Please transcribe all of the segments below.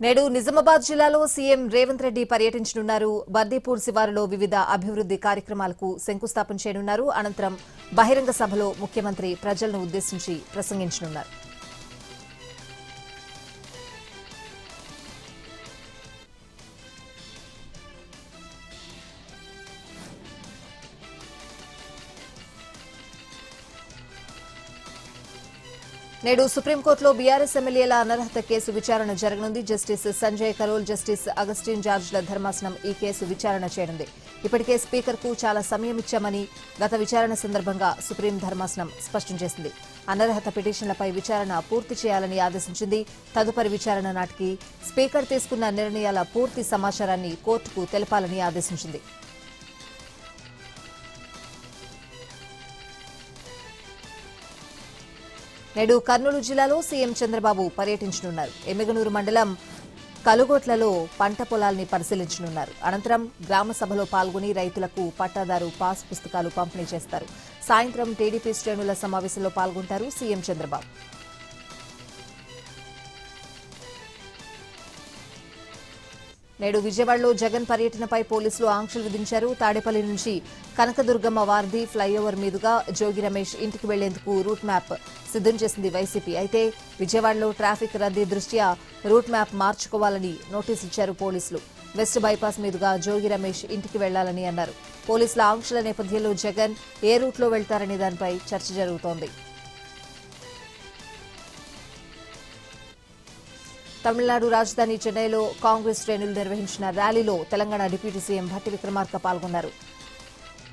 నేడు నిజామాబాద్ జిల్లాలో సీఎం రేవంత్ రెడ్డి పర్యటించనున్నారు. బర్దీపూర్ శివారులో వివిధ అభివృద్ది కార్యక్రమాలకు శంకుస్థాపన చేయనున్నారు. అనంతరం బహిరంగ సభలో ముఖ్యమంత్రి ప్రజలను ఉద్దేశించి ప్రసంగించనున్నారు. నేడు సుప్రీంకోర్టులో బీఆర్ఎస్ ఎమ్మెల్యేల అనర్హత కేసు విచారణ జరగనుంది. జస్టిస్ సంజయ్ కరోల్, జస్టిస్ అగస్టిన్ జార్జ్ల ధర్మాసనం ఈ కేసు విచారణ చేయనుంది. ఇప్పటికే స్పీకర్కు చాలా సమయం ఇచ్చామని గత విచారణ సందర్భంగా సుప్రీం ధర్మాసనం స్పష్టం చేసింది. అనర్హత పిటిషన్లపై విచారణ పూర్తి చేయాలని ఆదేశించింది. తదుపరి విచారణ నాటికి స్పీకర్ తీసుకున్న నిర్ణయాల పూర్తి సమాచారాన్ని కోర్టుకు తెలపాలని ఆదేశించింది. నేడు కర్నూలు జిల్లాలో సీఎం చంద్రబాబు పర్యటించనున్నారు. ఎమ్మిగనూరు మండలం కలుగోట్లలో పంట పొలాల్ని పరిశీలించనున్నారు. అనంతరం గ్రామ సభలో పాల్గొని రైతులకు పట్టాదారు పాస్ పుస్తకాలు పంపిణీ చేస్తారు. సాయంత్రం టీడీపీ శ్రేణుల సమావేశంలో పాల్గొంటారు సీఎం చంద్రబాబు. నేడు విజయవాడలో జగన్ పర్యటనపై పోలీసులు ఆంక్షలు విధించారు. తాడేపల్లి నుంచి కనకదుర్గమ్మ వార్ది ఫ్లైఓవర్ మీదుగా జోగి రమేష్ ఇంటికి వెళ్లేందుకు రూట్ మ్యాప్ సిద్దం చేసింది వైసీపీ. అయితే విజయవాడలో ట్రాఫిక్ రద్దీ దృష్ట్యా రూట్ మ్యాప్ మార్చుకోవాలని నోటీసు ఇచ్చారు పోలీసులు. వెస్ట్ బైపాస్ మీదుగా జోగి రమేష్ ఇంటికి వెళ్లాలని అన్నారు. పోలీసుల ఆంక్షల నేపథ్యంలో జగన్ ఏ రూట్లో వెళ్తారనే దానిపై చర్చ జరుగుతోంది. తమిళనాడు రాజధాని చెన్నైలో కాంగ్రెస్ శ్రేణులు నిర్వహించిన ర్యాలీలో తెలంగాణ డిప్యూటీ సీఎం భట్టి విక్రమార్క పాల్గొన్నారు.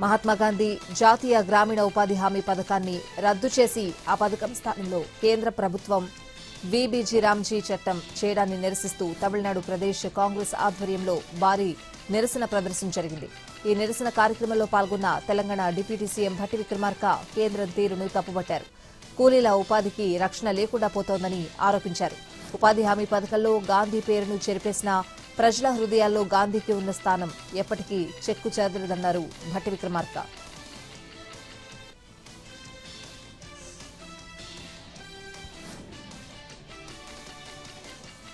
మహాత్మాగాంధీ జాతీయ గ్రామీణ ఉపాధి హామీ పథకాన్ని రద్దు చేసి ఆ పథకం స్థానంలో కేంద్ర ప్రభుత్వం వీబీజీ రామ్జీ చట్టం చేయడాన్ని నిరసిస్తూ తమిళనాడు ప్రదేశ్ కాంగ్రెస్ ఆధ్వర్యంలో భారీ నిరసన ప్రదర్శన జరిగింది. ఈ నిరసన కార్యక్రమంలో పాల్గొన్న తెలంగాణ డిప్యూటీ సీఎం భట్టి విక్రమార్క కేంద్రం తీరును తప్పుపట్టారు. కూలీల ఉపాధికి రక్షణ లేకుండా పోతోందని ఆరోపించారు. ఉపాధి హామీ పథకంలో గాంధీ పేరును చెరిపేసిన ప్రజల హృదయాల్లో గాంధీకి ఉన్న స్థానం ఎప్పటికీ చెక్కు చెదరదన్నారు భట్టి విక్రమార్క.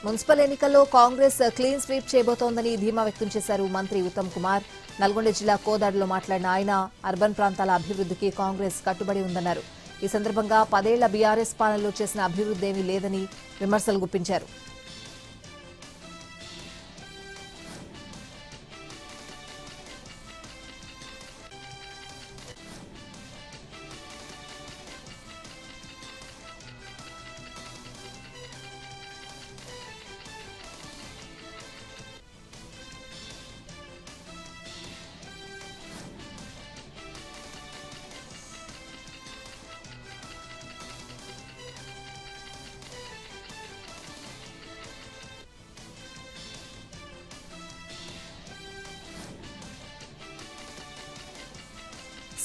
మున్సిపల్ ఎన్నికల్లో కాంగ్రెస్ క్లీన్ స్వీప్ చేయబోతోందని ధీమా వ్యక్తం చేశారు మంత్రి ఉత్తమ్ కుమార్. నల్గొండ జిల్లా కోదాడలో మాట్లాడిన ఆయన అర్బన్ ప్రాంతాల అభివృద్ధికి కాంగ్రెస్ కట్టుబడి ఉందన్నారు. ఈ సందర్భంగా 10 ఏళ్ల బీఆర్ఎస్ పాలనలో చేసిన అభివృద్ధి ఏమీ లేదని విమర్శలు గుప్పించారు.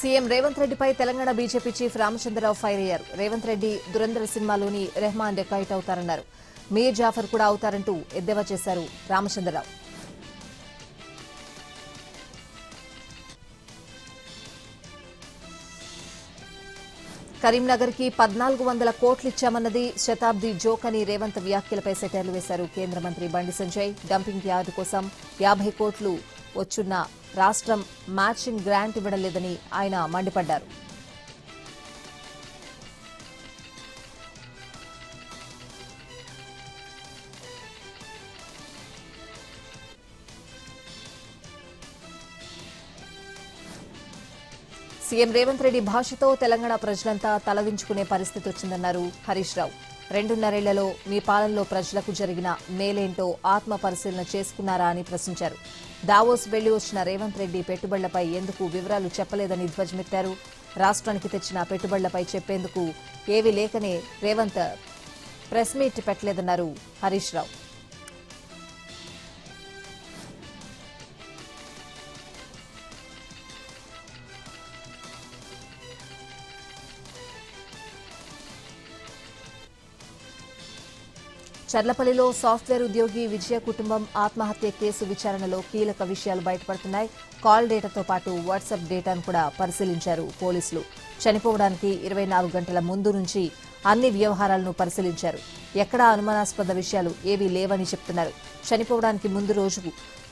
సీఎం రేవంత్ రెడ్డిపై Telangana BJP chief Ramachandra Rao fire అయ్యారు. రేవంత్ రెడ్డి దురంధర్ సినిమాలోని రెహమాన్ డెకాయిట్ అవుతారన్నారు. మీర్ జాఫర్ కూడా అవుతారంటూ ఎద్దేవా చేశారు రామచంద్రరావు. కరీంనగర్ కి 1400 కోట్లు ఇచ్చామన్నది శతాబ్ది జోక్ అని రేవంత్ వ్యాఖ్యలపై సెటైర్లు వేశారు కేంద్ర మంత్రి బండి సంజయ్. డంపింగ్ యార్డు కోసం 50 కోట్లు వచ్చున్న రాష్ట్రం మ్యాచింగ్ గ్రాంట్ ఇవ్వడం లేదని ఆయన మండిపడ్డారు. సీఎం రేవంత్ రెడ్డి భాషతో తెలంగాణ ప్రజలంతా తలదించుకునే పరిస్థితి వచ్చిందన్నారు హరీష్ రావు. 2.5 ఏళ్లలో మీ పాలనలో ప్రజలకు జరిగిన మేలేంటో ఆత్మ పరిశీలన చేసుకున్నారా అని ప్రశ్నించారు. దావోస్ వెళ్లి వచ్చిన రేవంత్ రెడ్డి పెట్టుబడులపై ఎందుకు వివరాలు చెప్పలేదని ధ్వజమెత్తారు. రాష్ట్రానికి తెచ్చిన పెట్టుబడులపై చెప్పేందుకు ఏవీ లేకనే Revanth press meet పెట్టలేదన్నారు Harish Rao. చర్లపల్లిలో software ఉద్యోగి విజయ కుటుంబం ఆత్మహత్య కేసు విచారణలో కీలక విషయాలు బయటపడుతున్నాయి. కాల్ డేటాతో పాటు వాట్సాప్ డేటాను కూడా పరిశీలించారు పోలీసులు. చనిపోవడానికి 24 గంటల ముందు నుంచి అన్ని వ్యవహారాలను పరిశీలించారు. ఎక్కడా అనుమానాస్పద విషయాలు ఏవీ లేవని చెప్తున్నారు. చనిపోవడానికి ముందు రోజు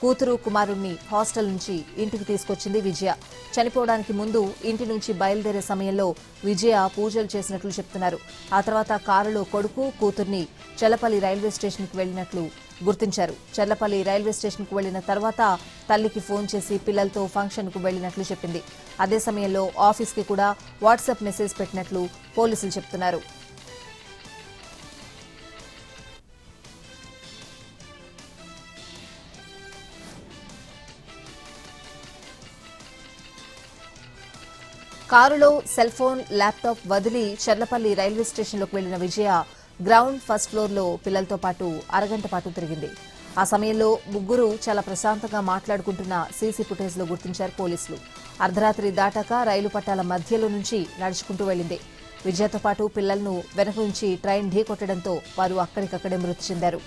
కూతురు కుమారుణ్ణి హాస్టల్ నుంచి ఇంటికి తీసుకొచ్చింది విజయ. చనిపోవడానికి ముందు ఇంటి నుంచి బయలుదేరే సమయంలో విజయ పూజలు చేసినట్లు చెప్తున్నారు. ఆ తర్వాత కారులో కొడుకు కూతుర్ని చెల్లపల్లి రైల్వే స్టేషన్కి వెళ్లినట్లు గుర్తించారు. చెల్లపల్లి రైల్వే స్టేషన్కు వెళ్లిన తర్వాత తల్లికి ఫోన్ చేసి పిల్లలతో ఫంక్షన్కు వెళ్లినట్లు చెప్పింది. అదే సమయంలో ఆఫీస్కి కూడా వాట్సాప్ మెసేజ్ పెట్టినట్లు పోలీసులు చెప్తున్నారు. కారులో సెల్ ఫోన్, ల్యాప్టాప్ వదిలి చెర్లపల్లి రైల్వే స్టేషన్లోకి వెళ్లిన విజయ గ్రౌండ్ ఫస్ట్ ఫ్లోర్లో పిల్లలతో పాటు అరగంట పాటు తిరిగింది. ఆ సమయంలో ముగ్గురు చాలా ప్రశాంతంగా మాట్లాడుకుంటున్న సీసీ ఫుటేజ్లో గుర్తించారు పోలీసులు. అర్ధరాత్రి దాటాక రైలు పట్టాల మధ్యలో నుంచి నడుచుకుంటూ వెళ్లింది. విజయతో పాటు పిల్లలను వెనక నుంచి ట్రైన్ ఢీకొట్టడంతో వారు అక్కడికక్కడే మృతి చెందారు.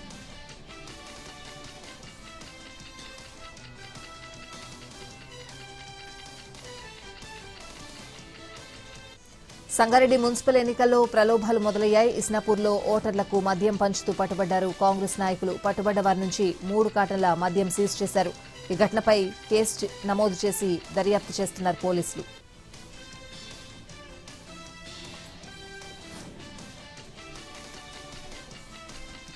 సంగారెడ్డి మున్సిపల్ ఎన్నికల్లో ప్రలోభాలు మొదలయ్యాయి. ఇస్నాపూర్లో ఓటర్లకు మద్యం పంచుతూ పట్టుబడ్డారు కాంగ్రెస్ నాయకులు. పట్టుబడ్డ వారి నుంచి 3 కార్టన్ల మద్యం సీజ్ చేశారు. ఈ ఘటనపై కేసు నమోదు చేసి దర్యాప్తు చేస్తున్నారు పోలీసులు.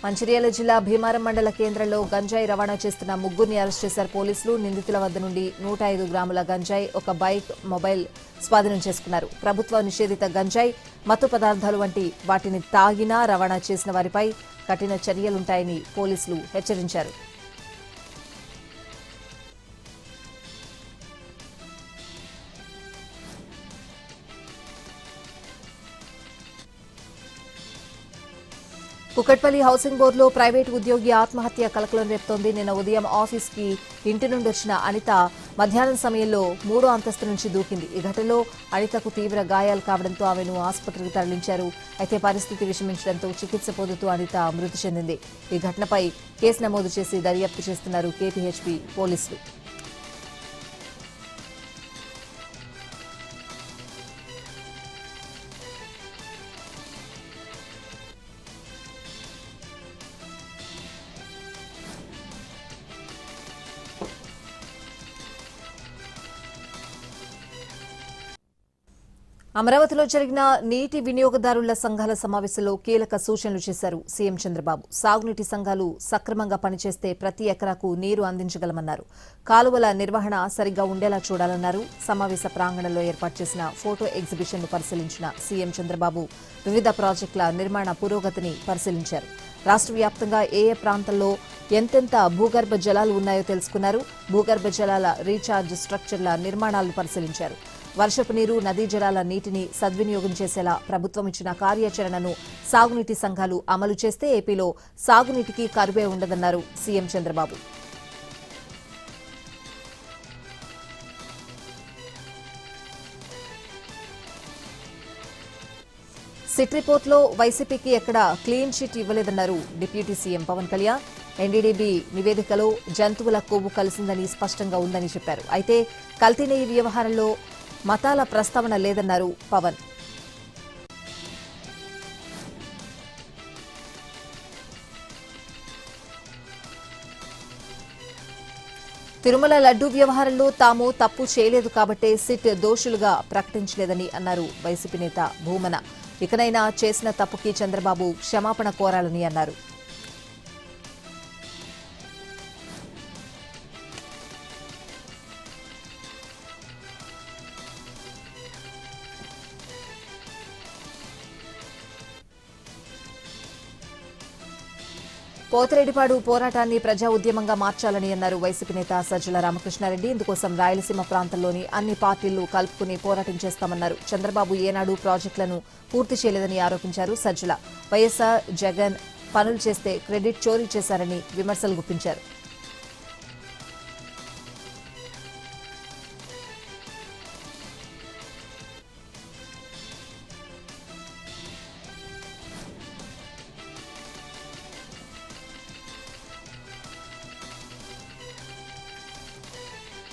మంచిర్యాల జిల్లా భీమారం మండల కేంద్రంలో గంజాయి రవాణా చేస్తున్న ముగ్గురిని అరెస్ట్ చేశారు పోలీసులు. నిందితుల వద్ద నుండి 105 గ్రాముల గంజాయి, ఒక బైక్, మొబైల్ స్వాధీనం చేసుకున్నారు. ప్రభుత్వ నిషేధిత గంజాయి, మత్తు పదార్థాలు వంటి వాటిని తాగినా రవాణా చేసిన వారిపై కఠిన చర్యలుంటాయని పోలీసులు హెచ్చరించారు. కుకట్పల్లి హౌసింగ్ బోర్డులో ప్రైవేటు ఉద్యోగి ఆత్మహత్య కలకలం రేపుతోంది. నిన్న ఉదయం ఆఫీస్కి ఇంటి నుండి వచ్చిన అనిత మధ్యాహ్నం సమయంలో 3వ అంతస్తు నుంచి దూకింది. ఈ ఘటనలో అనితకు తీవ్ర గాయాలు కావడంతో ఆమెను ఆసుపత్రికి తరలించారు. అయితే పరిస్థితి విషమించడంతో చికిత్స పొందుతూ అనిత మృతి చెందింది. ఈ ఘటనపై కేసు నమోదు చేసి దర్యాప్తు చేస్తున్నారు కేపీహెచ్పీ పోలీసులు. అమరావతిలో జరిగిన నీటి వినియోగదారుల సంఘాల సమావేశంలో కీలక సూచనలు చేశారు సీఎం చంద్రబాబు. సాగునీటి సంఘాలు సక్రమంగా పనిచేస్తే ప్రతి ఎకరాకు నీరు అందించగలమన్నారు. కాలువల నిర్వహణ సరిగ్గా ఉండేలా చూడాలన్నారు. సమావేశ ప్రాంగణంలో ఏర్పాటు చేసిన ఫోటో ఎగ్జిబిషన్ను పరిశీలించిన సీఎం చంద్రబాబు వివిధ ప్రాజెక్టుల నిర్మాణ పురోగతిని పరిశీలించారు. రాష్ట్ర వ్యాప్తంగా ఏ ప్రాంతంలో ఎంతెంత భూగర్భ జలాలు ఉన్నాయో తెలుసుకున్నారు. భూగర్భ జలాల రీఛార్జ్ స్ట్రక్చర్ల నిర్మాణాలను పరిశీలించారు. వర్షపు నీరు, నదీ జలాల నీటిని సద్వినియోగం చేసేలా ప్రభుత్వం ఇచ్చిన కార్యాచరణను సాగునీటి సంఘాలు అమలు చేస్తే ఏపీలో సాగునీటికి కరువే ఉండదన్నారు సీఎం చంద్రబాబు. సిట్ రిపోర్టులో వైసీపీకి ఎక్కడా క్లీన్ చిట్ ఇవ్వలేదన్నారు deputy CM Pawan Kalyan. NDDB నివేదికలో జంతువుల కొవ్వు కలిసిందని స్పష్టంగా ఉందని చెప్పారు. అయితే కల్తీ నెయ్యి వ్యవహారంలో మతాల ప్రస్తావన లేదన్నారు పవన్. తిరుమల లడ్డూ వ్యవహారంలో తాము తప్పు చేయలేదు కాబట్టే సిట్ దోషులుగా ప్రకటించలేదని అన్నారు వైసీపీ నేత భూమన. ఇకనైనా చేసిన తప్పుకి చంద్రబాబు క్షమాపణ కోరాలని అన్నారు. పోతిరెడ్డిపాడు పోరాటాన్ని ప్రజా ఉద్యమంగా మార్చాలని అన్నారు వైసీపీ నేత సజ్జల రామకృష్ణారెడ్డి. ఇందుకోసం రాయలసీమ ప్రాంతంలోని అన్ని పార్టీలు కలుపుకుని పోరాటం చేస్తామన్నారు. చంద్రబాబు ఏనాడు ప్రాజెక్టులను పూర్తి చేయలేదని ఆరోపించారు సజ్జల. వైఎస్ఆర్, జగన్ పనులు చేస్తే క్రెడిట్ చోరీ చేశారని విమర్శలు గుప్పించారు.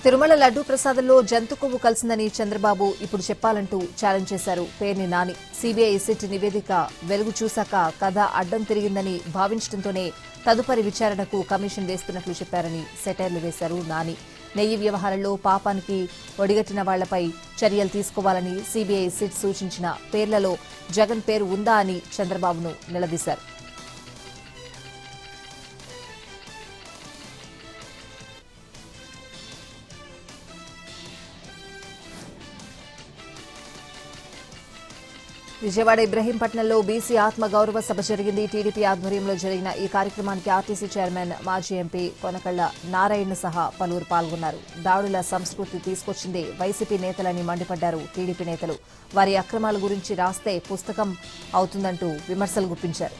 తిరుమల లడ్డూ ప్రసాదంలో జంతు కొవ్వు కలిసిందని చంద్రబాబు ఇప్పుడు చెప్పాలంటూ ఛాలెంజ్ చేశారు పేర్ని నాని. సీబీఐ సిట్ నివేదిక వెలుగు చూశాక కథ అడ్డం తిరిగిందని భావించడంతోనే తదుపరి విచారణకు కమిషన్ వేస్తున్నట్లు చెప్పారని సెటైర్లు వేశారు నాని. నెయ్యి వ్యవహారంలో పాపానికి ఒడిగట్టిన వాళ్లపై చర్యలు తీసుకోవాలని సీబీఐ సిట్ సూచించిన పేర్లలో జగన్ పేరు ఉందా అని చంద్రబాబును నిలదీశారు. విజయవాడ ఇబ్రహీంపట్నంలో బీసీ ఆత్మగౌరవ సభ జరిగింది. టీడీపీ ఆధ్వర్యంలో జరిగిన ఈ కార్యక్రమానికి ఆర్టీసీ చైర్మన్ మాజీ ఎంపీ కొనకళ్ల నారాయణ సహా పలువురు పాల్గొన్నారు. దాడుల సంస్కృతి తీసుకొచ్చిందే వైసీపీ నేతలని మండిపడ్డారు టీడీపీ నేతలు. వారి అక్రమాల గురించి రాస్తే పుస్తకం అవుతుందంటూ విమర్శలు గుప్పించారు.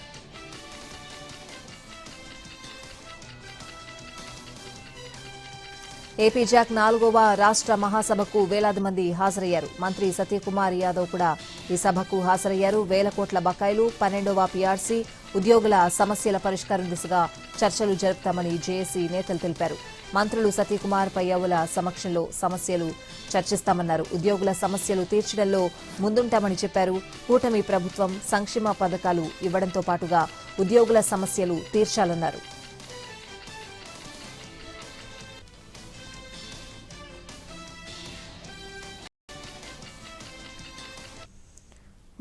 ఏపీ జాక్ 4వ రాష్ట్ర మహాసభకు వేలాది మంది హాజరయ్యారు. మంత్రి సత్యకుమార్ యాదవ్ కూడా ఈ సభకు హాజరయ్యారు. వేల కోట్ల బకాయిలు, 12వ పీఆర్సీ, ఉద్యోగుల సమస్యల పరిష్కారం దిశగా చర్చలు జరుపుతామని జేఏసీ నేతలు తెలిపారు. మంత్రులు సత్యకుమార్ పయ్యావుల సమక్షంలో సమస్యలు చర్చిస్తామన్నారు. ఉద్యోగుల సమస్యలు తీర్చడంలో ముందుంటామని చెప్పారు. కూటమి ప్రభుత్వం సంక్షేమ పథకాలు ఇవ్వడంతో పాటుగా ఉద్యోగుల సమస్యలు తీర్చాలన్నారు.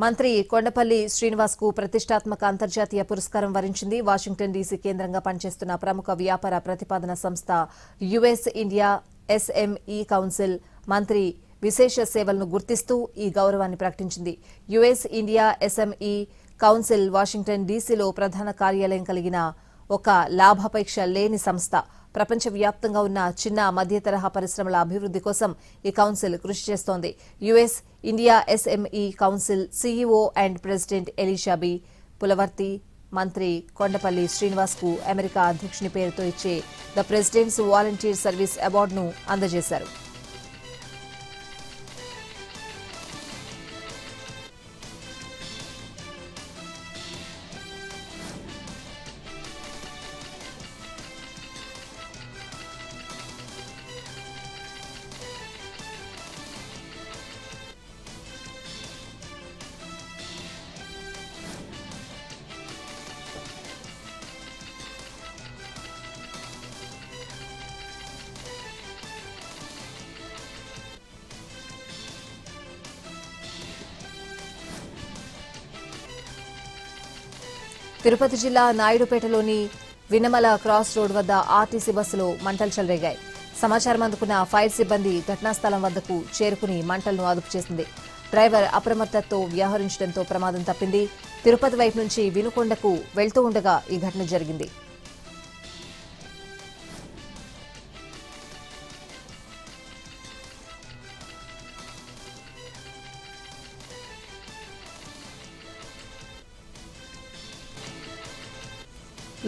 మంత్రి కొండపల్లి శ్రీనివాస్ కు ప్రతిష్టాత్మక అంతర్జాతీయ పురస్కారం వరించింది. వాషింగ్టన్ డీసీ కేంద్రంగా పనిచేస్తున్న ప్రముఖ వ్యాపార ప్రతిపాదన సంస్థ యుఎస్ ఇండియా ఎస్ఎంఈ కౌన్సిల్ మంత్రి విశేష సేవలను గుర్తిస్తూ ఈ గౌరవాన్ని ప్రకటించింది. US India SME council Washington డీసీలో ప్రధాన కార్యాలయం కలిగిన ఒక లాభాపేక్ష లేని సంస్థ. ప్రపంచవ్యాప్తంగా ఉన్న చిన్న మధ్య తరహా పరిశ్రమల అభివృద్ది కోసం ఈ కౌన్సిల్ కృషి చేస్తోంది. US India SME council CEO and president Elisha B Pulavarthi మంత్రి కొండపల్లి శ్రీనివాస్ కు అమెరికా అధ్యక్షుని పేరుతో ఇచ్చే ద ప్రెసిడెంట్స్ వాలంటీర్ సర్వీస్ అవార్డును అందజేశారు. తిరుపతి జిల్లా నాయుడుపేటలోని వినమల క్రాస్ రోడ్ వద్ద ఆర్టీసీ బస్సులో మంటలు చెలరేగాయి. సమాచారం అందుకున్న ఫైర్ సిబ్బంది ఘటనా స్థలం వద్దకు చేరుకుని మంటలను అదుపు చేసింది. డ్రైవర్ అప్రమత్తతో వ్యవహరించడంతో ప్రమాదం తప్పింది. తిరుపతి వైపు నుంచి వినుకొండకు వెళ్తూ ఉండగా ఈ ఘటన జరిగింది.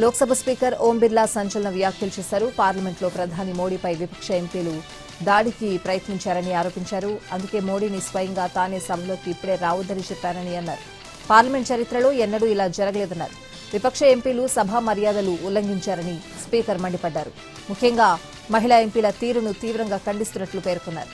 లోక్సభ స్పీకర్ ఓం బిర్లా సంచలన వ్యాఖ్యలు చేశారు. పార్లమెంట్లో ప్రధాని మోడీపై విపక్ష ఎంపీలు దాడికి ప్రయత్నించారని ఆరోపించారు. అందుకే మోడీని స్వయంగా తానే సభలోకి ఇప్పుడే రావద్దని చెప్పారని అన్నారు. పార్లమెంట్ చరిత్రలో ఎన్నడూ ఇలా జరగలేదన్నారు. విపక్ష ఎంపీలు సభా మర్యాదలు ఉల్లంఘించారని స్పీకర్ మండిపడ్డారు. ముఖ్యంగా మహిళా ఎంపీల తీరును తీవ్రంగా ఖండిస్తున్నట్లు పేర్కొన్నారు.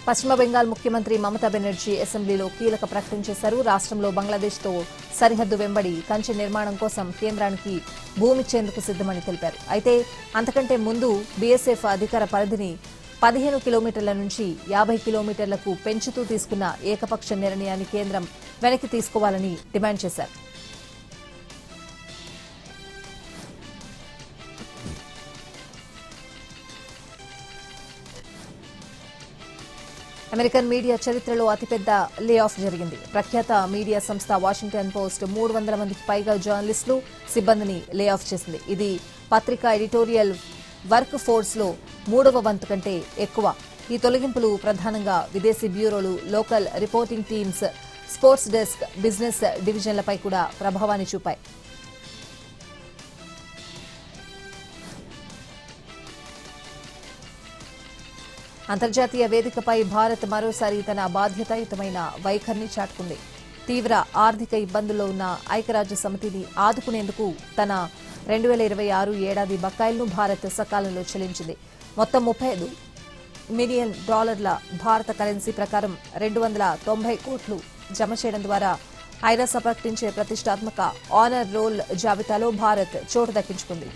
పశ్చిమ బెంగాల్ ముఖ్యమంత్రి మమతా బెనర్జీ అసెంబ్లీలో కీలక ప్రకటన చేశారు. రాష్ట్రంలో బంగ్లాదేశ్తో సరిహద్దు వెంబడి కంచె నిర్మాణం కోసం కేంద్రానికి భూమిచ్చేందుకు సిద్దమని తెలిపారు. అయితే అంతకంటే ముందు బీఎస్ఎఫ్ అధికార పరిధిని 15 కిలోమీటర్ల నుంచి 50 కిలోమీటర్లకు పెంచుతూ తీసుకున్న ఏకపక్ష నిర్ణయాన్ని కేంద్రం వెనక్కి తీసుకోవాలని డిమాండ్ చేశారు. అమెరికన్ మీడియా చరిత్రలో అతిపెద్ద లే ఆఫ్ జరిగింది. ప్రఖ్యాత మీడియా సంస్థ వాషింగ్టన్ పోస్ట్ 300 మందికి పైగా జర్నలిస్టులు, సిబ్బందిని లే ఆఫ్ చేసింది. ఇది పత్రికా ఎడిటోరియల్ వర్క్ ఫోర్స్ లో 3వ వంతు కంటే ఎక్కువ. ఈ తొలగింపులు ప్రధానంగా విదేశీ బ్యూరోలు, local reporting teams, sports desk, business డివిజన్లపై కూడా ప్రభావాన్ని చూపాయి. అంతర్జాతీయ వేదికపై భారత్ మరోసారి తన బాధ్యతాయుతమైన వైఖరిని చాటుకుంది. తీవ్ర ఆర్థిక ఇబ్బందుల్లో ఉన్న ఐక్యరాజ్య సమితిని ఆదుకునేందుకు తన 2026 ఏడాది బకాయిలను భారత్ సకాలంలో చెల్లించింది. మొత్తం $35 మిలియన్ భారత కరెన్సీ ప్రకారం 290 కోట్లు జమ చేయడం ద్వారా ఐరాస ప్రకటించే ప్రతిష్టాత్మక ఆనర్ రోల్ జాబితాలో భారత్ చోటు దక్కించుకుంది.